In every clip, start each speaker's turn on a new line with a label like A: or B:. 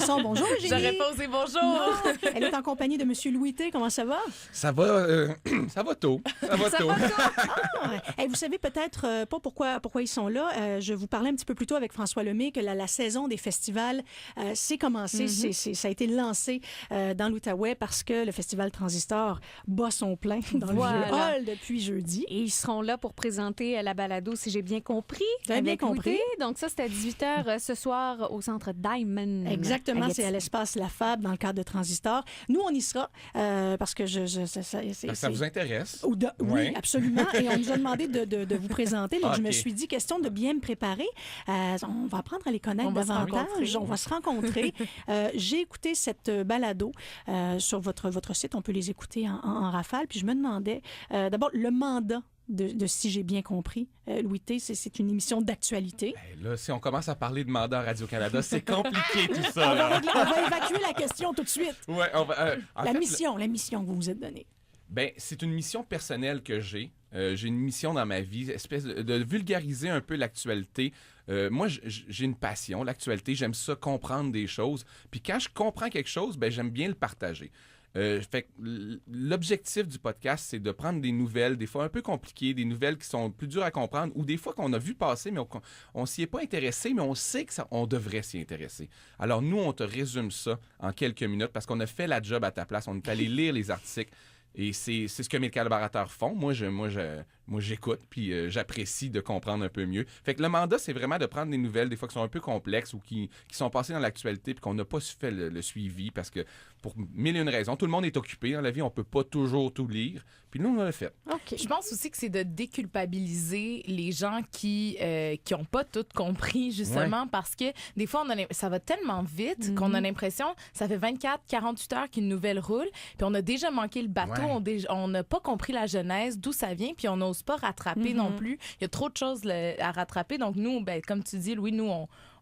A: Bonjour, Eugénie.
B: J'aurais pas osé bonjour.
A: Non, elle est en compagnie de Monsieur Louis T. Comment ça va?
C: Ça va, ça va tôt. Ça va tôt.
A: Vous savez peut-être pas pourquoi ils sont là. Je vous parlais un petit peu plus tôt avec François Lemay que la saison des festivals s'est commencée. Ça a été lancé dans l'Outaouais parce que le festival Transistor bat son plein dans le vieux hall depuis jeudi.
D: Et ils seront là pour présenter la balado, si j'ai bien compris.
A: T'as bien compris.
D: Louis T. Donc ça, c'est à 18h ce soir au Centre Diamond.
A: Exactement, c'est à l'espace La Fab dans le cadre de Transistor. Nous, on y sera parce que
C: ça vous intéresse?
A: Oui, absolument. Et on nous a demandé de vous présenter. Donc,
C: Ah,
A: je me
C: ok.
A: suis dit, question de bien me préparer. On va apprendre à les connaître davantage. On va se rencontrer. J'ai écouté cette balado sur votre site. On peut les écouter en rafale. Puis je me demandais, d'abord, le mandat de si j'ai bien compris. Louis T, c'est une émission d'actualité.
C: Ben là, si on commence à parler de mandat à Radio-Canada, c'est compliqué tout
A: On
C: ça.
A: va,
C: là.
A: on va évacuer la question tout de suite.
C: Ouais, on va, en
A: La
C: fait,
A: mission que vous vous êtes donnée.
C: Ben, c'est une mission personnelle que j'ai. J'ai une mission dans ma vie, espèce de vulgariser un peu l'actualité. Moi, j'ai une passion, l'actualité. J'aime ça, comprendre des choses. Puis quand je comprends quelque chose, ben j'aime bien le partager. Fait que l'objectif du podcast, c'est de prendre des nouvelles, des fois un peu compliquées, des nouvelles qui sont plus dures à comprendre, ou des fois qu'on a vu passer, mais on s'y est pas intéressé, mais on sait que on devrait s'y intéresser. Alors nous, on te résume ça en quelques minutes parce qu'on a fait la job à ta place. On est allé lire les articles. Et c'est ce que mes collaborateurs font. Moi, j'écoute, puis j'apprécie de comprendre un peu mieux. Fait que le mandat, c'est vraiment de prendre des nouvelles, des fois qui sont un peu complexes ou qui sont passées dans l'actualité, puis qu'on n'a pas fait le suivi, parce que pour mille et une raisons, tout le monde est occupé dans la vie, on peut pas toujours tout lire. Puis nous, on l'a fait.
A: OK.
B: Je pense aussi que c'est de déculpabiliser les gens qui ont pas tout compris, justement, parce que des fois, ça va tellement vite qu'on a l'impression, ça fait 24, 48 heures qu'une nouvelle roule, puis on a déjà manqué le bateau, on n'a pas compris la genèse, d'où ça vient, puis on n'ose pas rattraper non plus. Il y a trop de choses à rattraper. Donc nous, ben, comme tu dis, Louis, nous,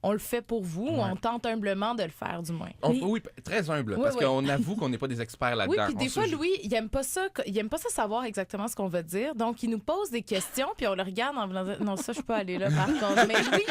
B: on le fait pour vous, on tente humblement de le faire, du moins.
C: Oui, très humble, parce qu'on avoue qu'on n'est pas des experts là-dedans.
B: Oui, puis des fois, Louis, il aime pas ça savoir exactement ce qu'on va dire. Donc, il nous pose des questions, puis on le regarde en disant non, ça, je peux aller là, par contre. Mais Louis,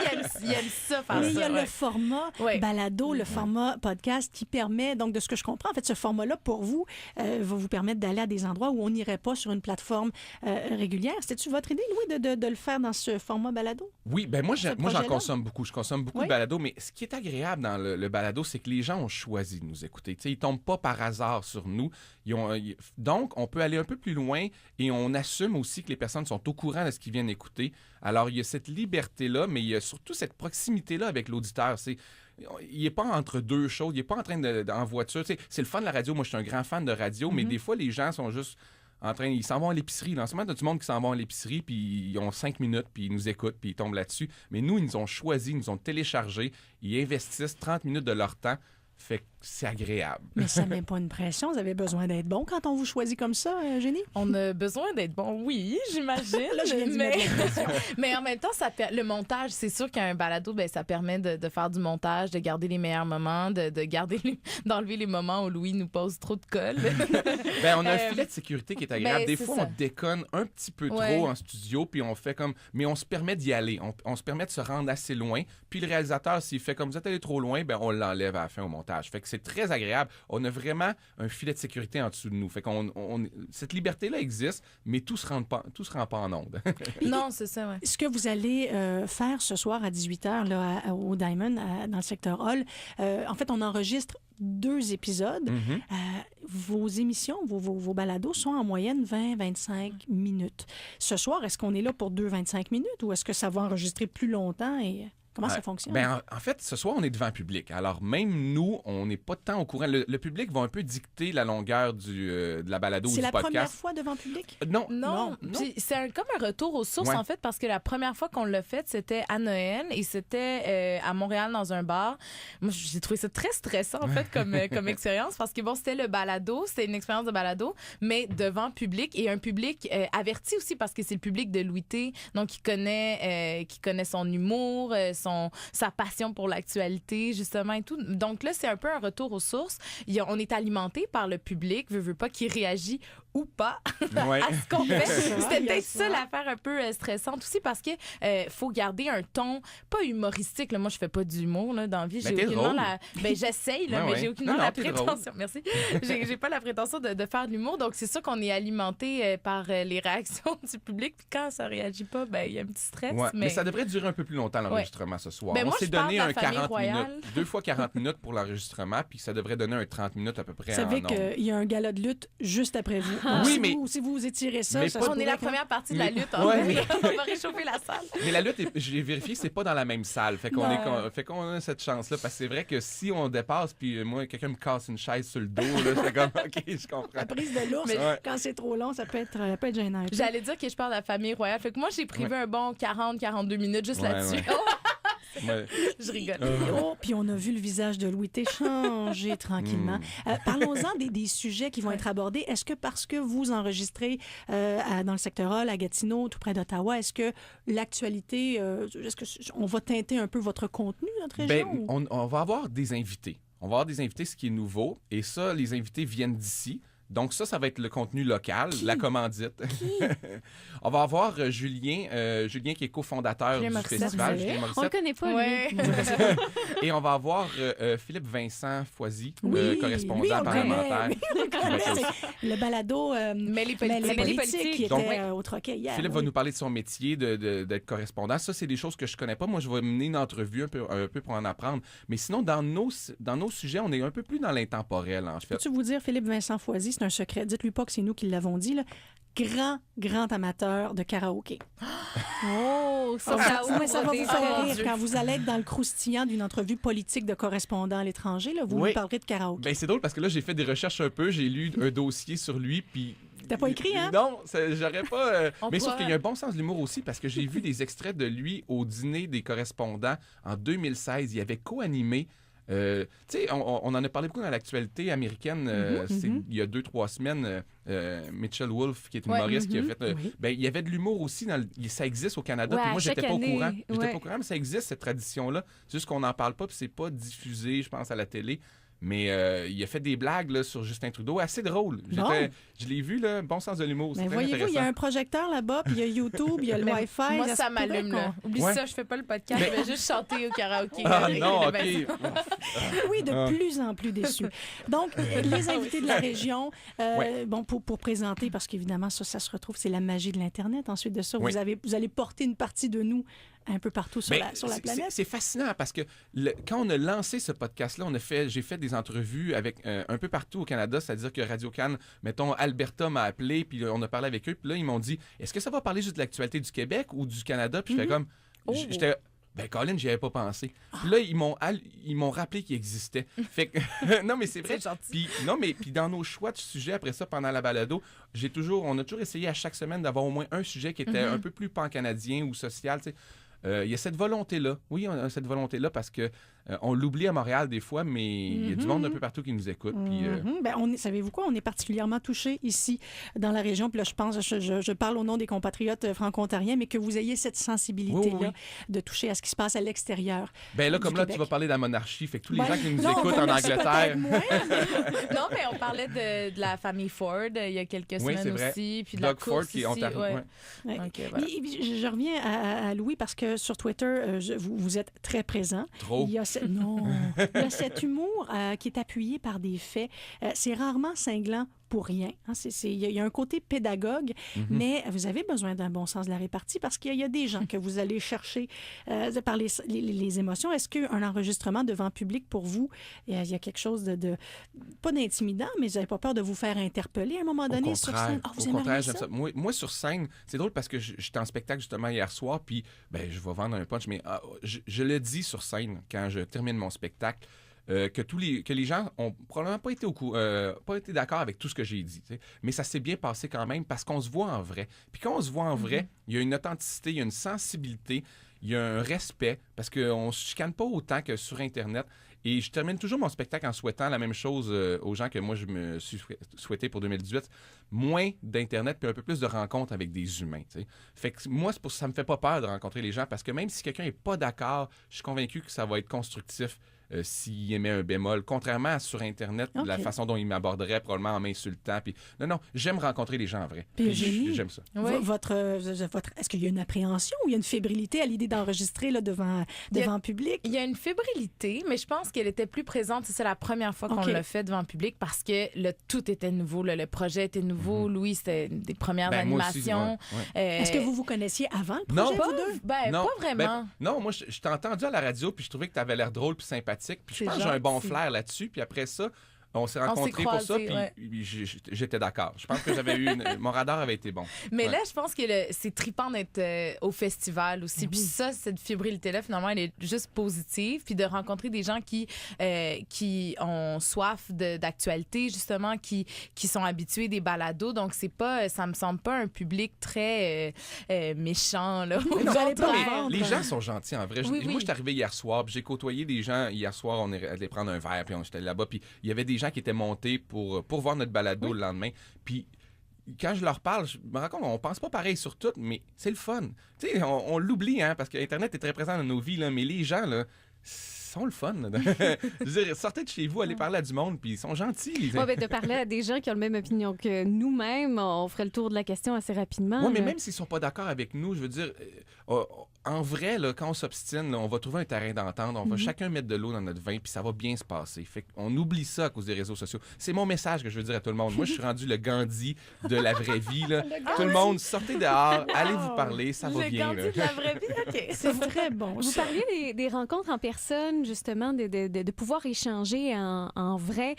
B: il aime ça faire
A: Mais
B: ça.
A: il y a le format balado, le format podcast qui permet, donc de ce que je comprends, en fait, ce format-là, pour vous, va vous permettre d'aller à des endroits où on n'irait pas sur une plateforme régulière. C'était-tu votre idée, Louis, de le faire dans ce format balado?
C: Oui, ben moi, j'en
A: projet-là?
C: consomme beaucoup. Je consomme beaucoup de balado, mais ce qui est agréable dans le balado, c'est que les gens ont choisi de nous écouter. T'sais, ils tombent pas par hasard sur nous. Donc, on peut aller un peu plus loin et on assume aussi que les personnes sont au courant de ce qu'ils viennent écouter. Alors, il y a cette liberté-là, mais il y a surtout cette proximité-là avec l'auditeur. Il n'est pas entre deux choses. Il n'est pas en train en voiture. T'sais, c'est le fun de la radio. Moi, je suis un grand fan de radio, mais des fois, les gens sont juste ils s'en vont à l'épicerie. En ce moment, il y a du monde qui s'en vont à l'épicerie, puis ils ont 5 minutes, puis ils nous écoutent, puis ils tombent là-dessus. Mais nous, ils nous ont choisi, ils nous ont téléchargé, ils investissent 30 minutes de leur temps. Fait que c'est agréable.
A: Mais ça met pas une pression. Vous avez besoin d'être bon quand on vous choisit comme ça, Eugénie?
B: On a besoin d'être bon, oui, j'imagine.
A: Là, je viens d'y mettre la pression.
B: Mais en même temps, le montage, c'est sûr qu'un balado, ben, ça permet de faire du montage, de garder les meilleurs moments, d'enlever les moments où Louis nous pose trop de colle.
C: Ben, on a un filet de sécurité qui est agréable.
B: Ben,
C: Des
B: c'est
C: fois,
B: ça.
C: on déconne un petit peu trop en studio, puis on fait comme... Mais on se permet d'y aller. On se permet de se rendre assez loin. Puis le réalisateur, s'il fait comme vous êtes allé trop loin, ben on l'enlève à la fin au montage. Fait que c'est très agréable. On a vraiment un filet de sécurité en dessous de nous. Fait qu'on cette liberté-là existe, mais tout se rend pas en onde.
B: Non, c'est ça, ouais.
A: Ce que vous allez faire ce soir à 18h là, au Diamond, dans le secteur Hall, en fait, on enregistre 2 épisodes. Vos émissions, vos balados sont en moyenne 20-25 minutes. Ce soir, est-ce qu'on est là pour 2-25 minutes ou est-ce que ça va enregistrer plus longtemps et... Comment ça fonctionne?
C: Ben, en fait, ce soir, on est devant le public. Alors, même nous, on n'est pas tant au courant. Le public va un peu dicter la longueur de la balado ou du
A: C'est la
C: podcast.
A: première fois devant le public?
B: Non. Puis c'est comme un retour aux sources, en fait, parce que la première fois qu'on l'a fait, c'était à Noël et c'était à Montréal dans un bar. Moi, j'ai trouvé ça très stressant, en fait, comme expérience, parce que bon, c'était le balado, c'était une expérience de balado, mais devant public et un public averti aussi, parce que c'est le public de Louis T, donc qui connaît son humour, sa passion pour l'actualité, justement, et tout. Donc là, c'est un peu un retour aux sources. On est alimenté par le public, veut pas, qui réagit ou pas
C: Ouais.
B: à ce qu'on fait. C'était
A: il y a
B: peut-être
A: ça.
B: ça l'affaire un peu stressante aussi parce que faut garder un ton pas humoristique. Là. Moi, je fais pas d'humour là, dans la vie.
C: Ben,
B: J'ai
C: t'es
B: aucunement
C: drôle.
B: j'essaye, là,
C: Ouais,
B: mais
C: ouais.
B: j'ai aucunement
C: Non,
B: la
C: t'es drôle.
B: prétention. Merci. J'ai pas la prétention de faire de l'humour. Donc, c'est sûr qu'on est alimenté par les réactions du public. Puis quand ça réagit pas, ben il y a un petit stress.
C: Ouais, mais ça devrait durer un peu plus longtemps, l'enregistrement, ce soir.
B: Ben,
C: on
B: moi,
C: s'est
B: je parle
C: donné
B: de la
C: un
B: famille
C: 40
B: royale.
C: minutes, 2 fois 40 minutes pour l'enregistrement, puis ça devrait donner un 30 minutes à peu près
A: Vous savez
C: en ondes.
A: qu'il y a un gala de lutte juste après vous.
C: Oui,
A: Donc, si
C: mais-
A: si vous étirez ça,
C: mais
A: ça
C: pas-
A: se
B: On est
A: pourrait
B: la
A: que-
B: première partie de la
C: Mais-
B: lutte. En
C: Ouais,
B: fait.
C: mais-
B: On va réchauffer la salle.
C: Mais la lutte, j'ai vérifié, c'est pas dans la même salle. Fait qu'on
A: Non.
C: fait qu'on a cette chance-là. Parce que c'est vrai que si on dépasse, puis moi, quelqu'un me casse une chaise sur le dos, là, c'est comme, OK, je comprends.
A: La prise de l'ours,
C: Mais- Ouais.
A: quand c'est trop long, ça peut être gênant. un peu.
B: J'allais dire que je parle de la famille royale. Fait que moi, j'ai prévu un bon 40-42 minutes juste
C: Ouais,
B: là-dessus.
C: ouais. Ouais.
B: Je rigole.
A: Oh, puis on a vu le visage de Louis T changer tranquillement. Parlons-en des sujets qui vont être abordés. Est-ce que parce que vous enregistrez dans le secteur Hall, à Gatineau, tout près d'Ottawa, est-ce que l'actualité, est-ce que on va teinter un peu votre contenu, notre région?
C: Ben, on va avoir des invités. On va avoir des invités, ce qui est nouveau. Et ça, les invités viennent d'ici. Donc ça va être le contenu local, la commandite. On va avoir Julien qui est cofondateur
B: Julien
C: du
B: Morissette,
C: festival.
B: vous savez.
C: Julien
D: On le
C: Morissette.
D: connaît pas,
B: Ouais.
D: lui.
C: Et on va avoir Philippe Vincent Foisy,
A: Oui,
C: correspondant
A: lui, on le
C: parlementaire.
A: connaît.
C: qui va être aussi-
A: Le balado
B: Mais les politiques.
A: les politiques
D: politiques.
A: qui était
C: Donc,
A: au Troquet hier.
C: Philippe
A: oui.
C: va nous parler de son métier d'être correspondant. Ça, c'est des choses que je connais pas. Moi, je vais mener une entrevue un peu pour en apprendre. Mais sinon, dans nos sujets, on est un peu plus dans l'intemporel, en fait.
A: Peux-tu vous dire, Philippe Vincent Foisy, c'est un secret. Dites-lui pas que c'est nous qui l'avons dit. Là. Grand amateur de karaoké.
D: Oh, ça
A: Mais ça va vous
B: des-
A: faire
B: Oh,
A: rire
B: Dieu.
A: quand vous allez être dans le croustillant d'une entrevue politique de correspondant à l'étranger. Là, vous
C: Oui.
A: lui parlerez de karaoké.
C: Ben, c'est drôle parce que là, j'ai fait des recherches un peu. J'ai lu un dossier sur lui, puis...
A: T'as pas écrit, hein?
C: Non, j'aurais pas...
B: On
C: Mais sauf
B: pourra-
C: qu'il y a un bon sens de l'humour aussi, parce que j'ai vu des extraits de lui au dîner des correspondants en 2016. Il avait co-animé... tu sais, on en a parlé beaucoup dans l'actualité américaine. Il y a 2-3 semaines, Mitchell Wolfe, qui est
B: Ouais,
C: humoriste, qui a fait...
A: Oui.
C: ben, il y avait de l'humour aussi. Ça existe au Canada.
D: Ouais,
C: Puis moi,
D: à
C: j'étais
D: chaque
C: pas au
D: année,
C: courant. J'étais
D: ouais.
C: pas au courant, mais ça existe, cette tradition-là. C'est juste qu'on n'en parle pas, puis c'est pas diffusé, je pense, à la télé. Mais il a fait des blagues là, sur Justin Trudeau, assez drôle.
A: Bon.
C: Je l'ai vu, là, bon sens de l'humour. C'est
A: Mais
C: très
A: voyez-vous, il y a
C: intéressant.
A: un projecteur là-bas, puis il y a YouTube, il y a le
B: Mais
A: Wi-Fi.
B: Moi,
A: se
B: ça
A: pourrait
B: m'allume,
A: qu'on-
B: là. Oublie
C: Ouais.
B: ça, je fais pas le podcast, je vais juste chanter au karaoké.
C: Ah
B: avec
C: non,
B: Philippe
C: OK.
B: Vincent.
A: Oui, de plus en plus déçus. Donc, les invités de la région,
C: Ouais.
A: bon, pour présenter, parce qu'évidemment, ça se retrouve, c'est la magie de l'Internet. Ensuite de ça,
C: Oui.
A: vous allez porter une partie de nous un peu partout sur,
C: Ben,
A: sur la planète.
C: c'est fascinant parce que quand on a lancé ce podcast-là, j'ai fait des entrevues avec un peu partout au Canada, c'est-à-dire que Radio-Can, mettons, Alberta m'a appelé, puis on a parlé avec eux, puis là, ils m'ont dit, est-ce que ça va parler juste de l'actualité du Québec ou du Canada? Puis je fais comme, j'étais... Ben, Colin, j'y avais pas pensé. Puis là, ils m'ont rappelé qu'il existait. Fait que, non, mais c'est vrai.
B: C'est gentil.
C: Puis dans nos choix de sujets après ça, pendant la balado, on a toujours essayé à chaque semaine d'avoir au moins un sujet qui était un peu plus pan-canadien ou social, tu sais. Il y a cette volonté-là. Oui, on a cette volonté-là parce que on l'oublie à Montréal des fois, mais il y a du monde un peu partout qui nous écoute. Puis,
A: Ben, savez-vous quoi? On est particulièrement touchés ici, dans la région. Puis là, je parle au nom des compatriotes franco-ontariens, mais que vous ayez cette sensibilité-là
C: Oui.
A: de toucher à ce qui se passe à l'extérieur.
C: ben là,
A: du
C: comme là,
A: Québec.
C: tu vas parler de la monarchie. Fait que tous les
A: Ben,
C: gens qui nous
A: non,
C: écoutent
A: ben,
C: en
A: merci
C: Angleterre...
A: peut-être moins.
B: Non, mais on parlait de la famille Ford il y a quelques
C: Oui,
B: semaines
C: c'est vrai.
B: aussi. Puis de la
C: Doug Ford
B: course
C: qui est
B: aussi,
C: ontarien.
B: ouais.
C: Ouais.
A: Ouais.
B: Donc, voilà.
A: Je reviens à Louis parce que sur Twitter, vous êtes très présent.
C: Trop.
A: Il y a il y a cet humour qui est appuyé par des faits. C'est rarement cinglant pour rien. Hein. Il y a un côté pédagogue, mais vous avez besoin d'un bon sens de la répartie parce qu'il y a des gens que vous allez chercher par les émotions. Est-ce qu'un enregistrement devant public, pour vous, il y a quelque chose de pas d'intimidant, mais vous n'avez pas peur de vous faire interpeller à un moment donné sur scène? Ah, vous
C: Au contraire,
A: aimeriez
C: j'aime ça. Moi, sur scène, c'est drôle parce que j'étais en spectacle justement hier soir, puis ben, je vais vendre un punch, mais je le dis sur scène quand je termine mon spectacle. Que les gens ont probablement pas été d'accord avec tout ce que j'ai dit. T'sais. Mais ça s'est bien passé quand même parce qu'on se voit en vrai. Puis quand on se voit en vrai, il y a une authenticité, il y a une sensibilité, il y a un respect parce qu'on ne se chicane pas autant que sur Internet. Et je termine toujours mon spectacle en souhaitant la même chose aux gens que moi je me suis souhaité pour 2018. Moins d'Internet puis un peu plus de rencontres avec des humains. T'sais. Fait que moi, ça me fait pas peur de rencontrer les gens parce que même si quelqu'un n'est pas d'accord, je suis convaincu que ça va être constructif. s'il aimait un bémol. Contrairement à sur Internet, la façon dont il m'aborderait, probablement en m'insultant. Puis, non, j'aime rencontrer les gens en vrai.
A: Puis
C: j'aime ça.
A: Oui. Est-ce qu'il y a une appréhension ou il y a une fébrilité à l'idée d'enregistrer là, devant public?
B: Il y a une fébrilité, mais je pense qu'elle était plus présente. C'est la première fois qu'on l'a fait devant public parce que tout était nouveau. Le projet était nouveau. Louis, c'était des premières animations.
C: Aussi,
A: Est-ce que vous connaissiez avant le projet, vous deux?
B: Pas vraiment.
C: Non, moi, je t'ai entendu à la radio, puis je trouvais que tu avais l'air drôle puis sympathique. Puis je pense que j'ai un bon flair là-dessus. Puis après ça, on s'est rencontrés pour ça, puis j'étais d'accord. Je pense que mon radar avait été bon.
B: Mais là, je pense que c'est trippant d'être au festival aussi. Puis ça, cette fébrilité-là, finalement, elle est juste positive. Puis de rencontrer des gens qui ont soif d'actualité, justement, qui sont habitués des balados. Donc, ça me semble pas un public très méchant, là.
C: Les gens sont gentils, en vrai. Moi, je suis arrivé hier soir, puis j'ai côtoyé des gens. Hier soir, on est allé prendre un verre, puis j'étais là-bas, puis il y avait des gens qui étaient montés pour voir notre balado le lendemain. Puis quand je leur parle, je me rends compte qu'on pense pas pareil sur tout, mais c'est le fun. Tu sais, on l'oublie, hein, parce que Internet est très présent dans nos vies, là, mais les gens, là, sont le fun. Je veux dire, sortez de chez vous, allez parler à du monde, puis ils sont gentils.
D: Oui, de parler à des gens qui ont la même opinion que nous-mêmes, on ferait le tour de la question assez rapidement.
C: Oui, mais même s'ils sont pas d'accord avec nous, je veux dire, en vrai, là, quand on s'obstine, là, on va trouver un terrain d'entente, on va chacun mettre de l'eau dans notre vin, puis ça va bien se passer. Fait qu'on oublie ça à cause des réseaux sociaux. C'est mon message que je veux dire à tout le monde. Moi, je suis rendu le Gandhi de la vraie vie. Là. Tout le monde, sortez dehors, allez vous parler, ça va bien.
B: Le Gandhi de la vraie vie, OK.
A: C'est très bon.
D: Vous parliez des rencontres en personne, justement, de pouvoir échanger en vrai.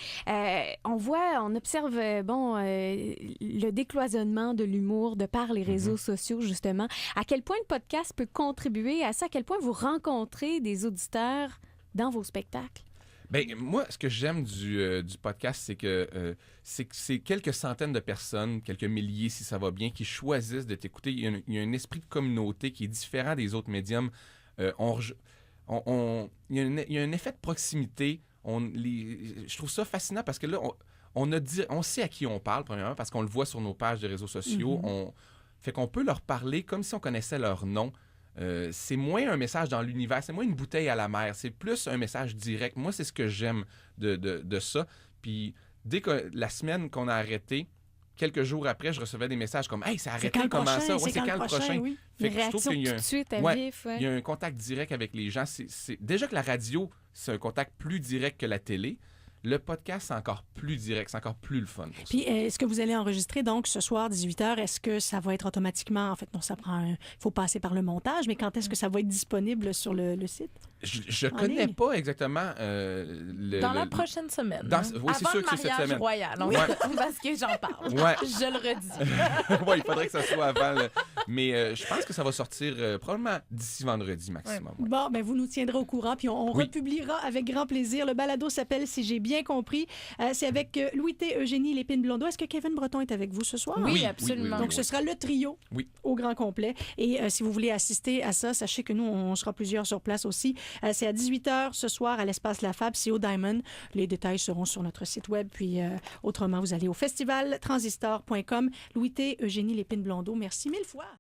D: On observe, le décloisonnement de l'humour de par les réseaux sociaux, justement. À quel point le podcast peut contribuer à ça? À quel point vous rencontrez des auditeurs dans vos spectacles?
C: Bien, moi, ce que j'aime du podcast, c'est que c'est quelques centaines de personnes, quelques milliers si ça va bien, qui choisissent de t'écouter. Il y a un esprit de communauté qui est différent des autres médiums. Il y a un effet de proximité. Je trouve ça fascinant parce que là, on sait à qui on parle, premièrement, parce qu'on le voit sur nos pages de réseaux sociaux. Fait qu'on peut leur parler comme si on connaissait leur nom. C'est moins un message dans l'univers, c'est moins une bouteille à la mer, c'est plus un message direct. Moi, c'est ce que j'aime de ça. Puis dès que la semaine qu'on a arrêté, quelques jours après, je recevais des messages comme « Hey, ça a arrêté, comment ça? Ouais, c'est quand le prochain? »
A: Oui.
C: Fait que je trouve qu'il y a
D: tout de suite à vif.
C: Il y a un contact direct avec les gens. Déjà que la radio, c'est un contact plus direct que la télé. Le podcast, c'est encore plus direct, c'est encore plus le fun.
A: Puis, est-ce que vous allez enregistrer, donc, ce soir, 18h, est-ce que ça va être automatiquement... En fait, non, il faut passer par le montage, mais quand est-ce que ça va être disponible sur le site?
C: Je connais pas exactement
B: dans la prochaine semaine.
C: Oui, c'est sûr que c'est cette semaine.
B: Royal, parce que j'en parle.
C: Ouais.
B: Je le redis.
C: Oui, il faudrait que ça soit avant. Mais je pense que ça va sortir probablement d'ici vendredi maximum.
A: Ouais. Bon, ben vous nous tiendrez au courant, puis on republiera avec grand plaisir. Le balado s'appelle « Si j'ai bien compris ». C'est avec Louis T, Eugénie Lépine-Blondeau. Est-ce que Kevin Breton est avec vous ce soir?
B: Oui, absolument.
A: Donc, ce sera le trio au grand complet. Et si vous voulez assister à ça, sachez que nous, on sera plusieurs sur place aussi. C'est à 18h ce soir à l'Espace La Fab, c'est au Diamond. Les détails seront sur notre site web. Puis, autrement, vous allez au festivaltransistor.com. Louis T, Eugénie Lépine-Blondeau, merci mille fois.